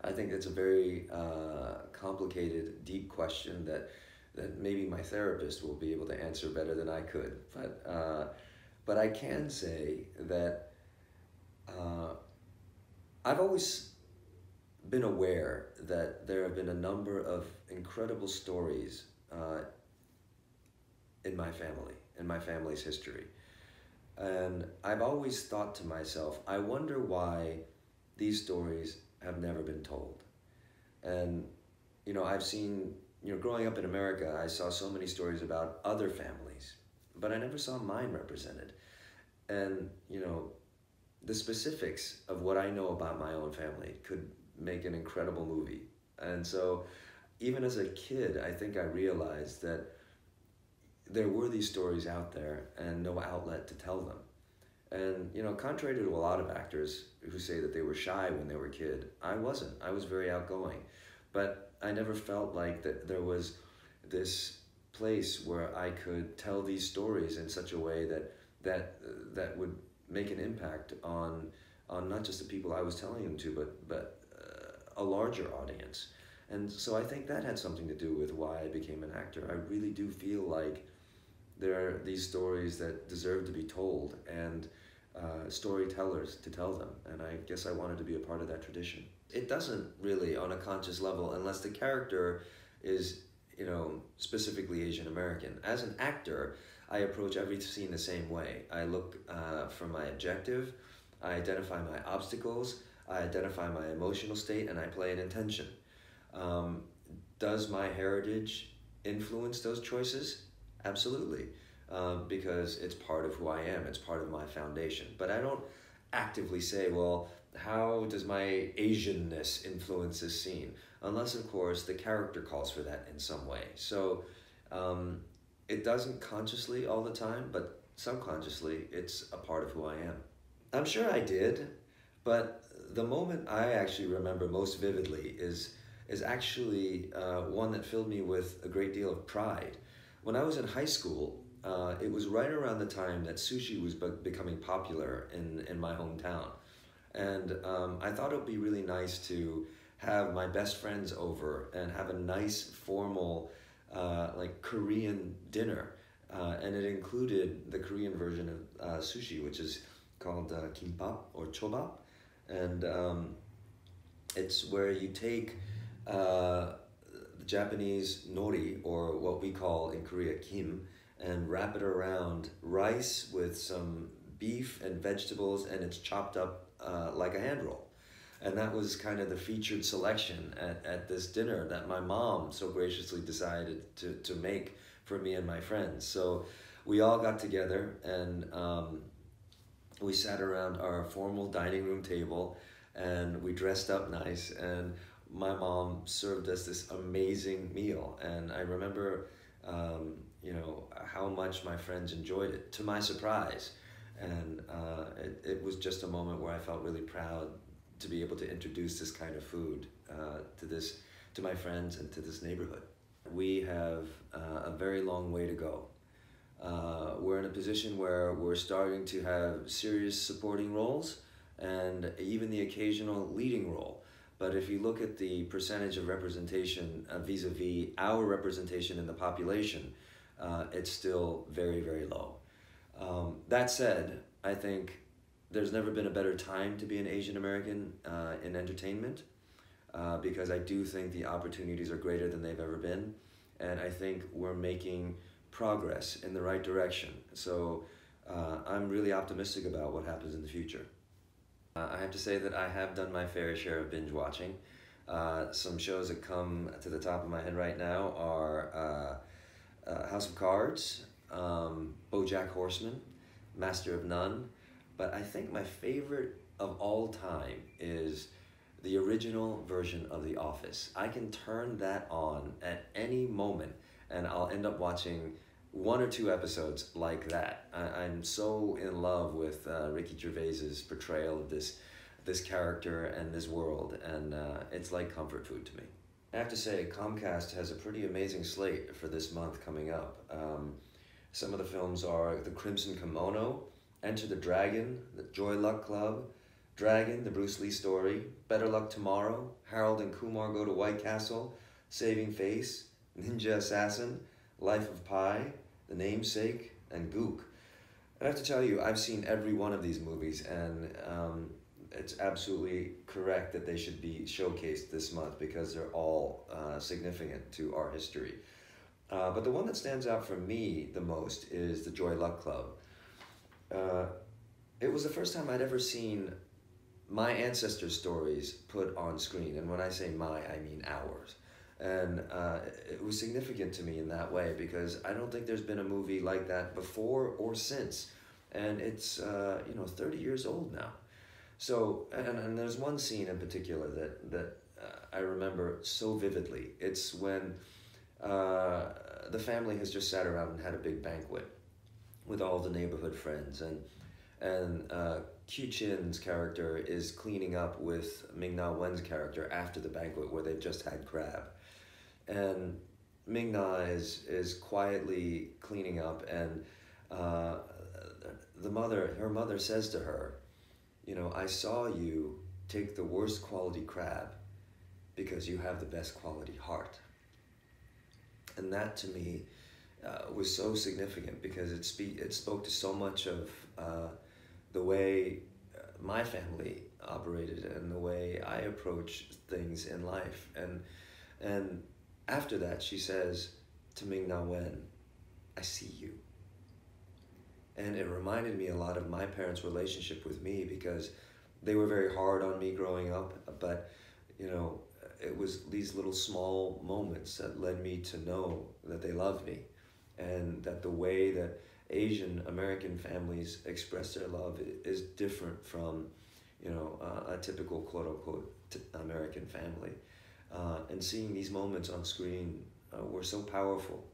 I think it's a very complicated, deep question that maybe my therapist will be able to answer better than I could. But I can say that uh, I've always been aware that there have been a number of incredible stories in my family's history. And I've always thought to myself, I wonder why these stories have never been told. And, I've seen, growing up in America, I saw so many stories about other families, but I never saw mine represented. And, the specifics of what I know about my own family could make an incredible movie. And so, even as a kid, I think I realized that there were these stories out there and no outlet to tell them. And, contrary to a lot of actors who say that they were shy when they were a kid, I wasn't. I was very outgoing. But I never felt like that there was this place where I could tell these stories in such a way that would make an impact on not just the people I was telling them to, but a larger audience. And so I think that had something to do with why I became an actor. I really do feel like there are these stories that deserve to be told, and storytellers to tell them. And I guess I wanted to be a part of that tradition. It doesn't really, on a conscious level, unless the character is, specifically Asian American. As an actor, I approach every scene the same way. I look for my objective, I identify my obstacles, I identify my emotional state, and I play an intention. Um, does my heritage influence those choices? Absolutely, because it's part of who I am, it's part of my foundation. But I don't actively say, well, how does my Asianness influence this scene? Unless, of course, the character calls for that in some way. So um, it doesn't consciously all the time, but subconsciously, it's a part of who I am. I'm sure I did, but the moment I actually remember most vividly is actually one that filled me with a great deal of pride. When I was in high school, it was right around the time that sushi was becoming popular in my hometown. And I thought it would be really nice to have my best friends over and have a nice formal like Korean dinner. And it included the Korean version of sushi, which is called kimbap or chobap. And it's where you take the Japanese nori, or what we call in Korea kim, and wrap it around rice with some beef and vegetables, and it's chopped up like a hand roll. And that was kind of the featured selection at this dinner that my mom so graciously decided to make for me and my friends. So we all got together and we sat around our formal dining room table and we dressed up nice, and my mom served us this amazing meal. And I remember how much my friends enjoyed it, to my surprise. And it was just a moment where I felt really proud to be able to introduce this kind of food to my friends and to this neighborhood. We have a very long way to go. We're in a position where we're starting to have serious supporting roles and even the occasional leading role. But if you look at the percentage of representation vis-a-vis our representation in the population, it's still very, very low. That said, I think there's never been a better time to be an Asian American in entertainment, because I do think the opportunities are greater than they've ever been. And I think we're making progress in the right direction. So I'm really optimistic about what happens in the future. I have to say that I have done my fair share of binge watching. Some shows that come to the top of my head right now are House of Cards, BoJack Horseman, Master of None. But I think my favorite of all time is the original version of The Office. I can turn that on at any moment and I'll end up watching one or two episodes like that. I'm so in love with Ricky Gervais's portrayal of this character and this world, and it's like comfort food to me. I have to say, Comcast has a pretty amazing slate for this month coming up. Some of the films are The Crimson Kimono, Enter the Dragon, The Joy Luck Club, Dragon, the Bruce Lee story, Better Luck Tomorrow, Harold and Kumar Go to White Castle, Saving Face, Ninja Assassin, Life of Pi, The Namesake, and Gook. I have to tell you, I've seen every one of these movies, and it's absolutely correct that they should be showcased this month because they're all significant to our history. But the one that stands out for me the most is The Joy Luck Club. It was the first time I'd ever seen my ancestors' stories put on screen, and when I say my, I mean ours. And it was significant to me in that way because I don't think there's been a movie like that before or since. And it's 30 years old now. So, and there's one scene in particular that I remember so vividly. It's when the family has just sat around and had a big banquet with all the neighborhood friends, and Q Chin's character is cleaning up with Ming Na Wen's character after the banquet where they've just had crab. And Ming Na is quietly cleaning up, and her mother says to her, I saw you take the worst quality crab because you have the best quality heart. And that to me was so significant because it spoke to so much of the way my family operated and the way I approach things in life. And after that, she says to Ming Na Wen, I see you. And it reminded me a lot of my parents' relationship with me because they were very hard on me growing up, but it was these little small moments that led me to know that they loved me, and that the way that Asian American families express their love is different from a typical quote-unquote American family. And seeing these moments on screen were so powerful.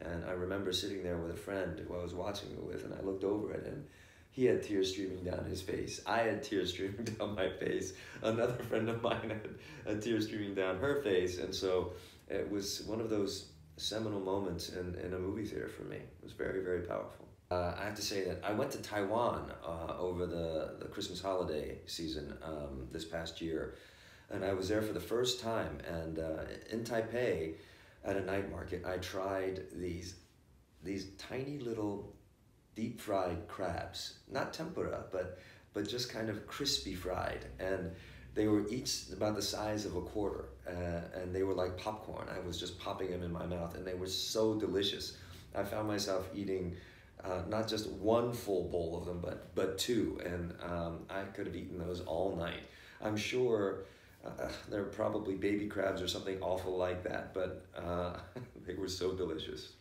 And I remember sitting there with a friend who I was watching it with, and I looked over at him. He had tears streaming down his face. I had tears streaming down my face. Another friend of mine had tears streaming down her face. And so it was one of those seminal moments in a movie theater for me. It was very, very powerful. I have to say that I went to Taiwan over the Christmas holiday season this past year. And I was there for the first time. And in Taipei, at a night market, I tried these tiny little deep fried crabs, not tempura, but just kind of crispy fried, and they were each about the size of a quarter, and they were like popcorn. I was just popping them in my mouth, and they were so delicious. I found myself eating not just one full bowl of them, but two, and I could have eaten those all night. I'm sure they're probably baby crabs or something awful like that, but they were so delicious.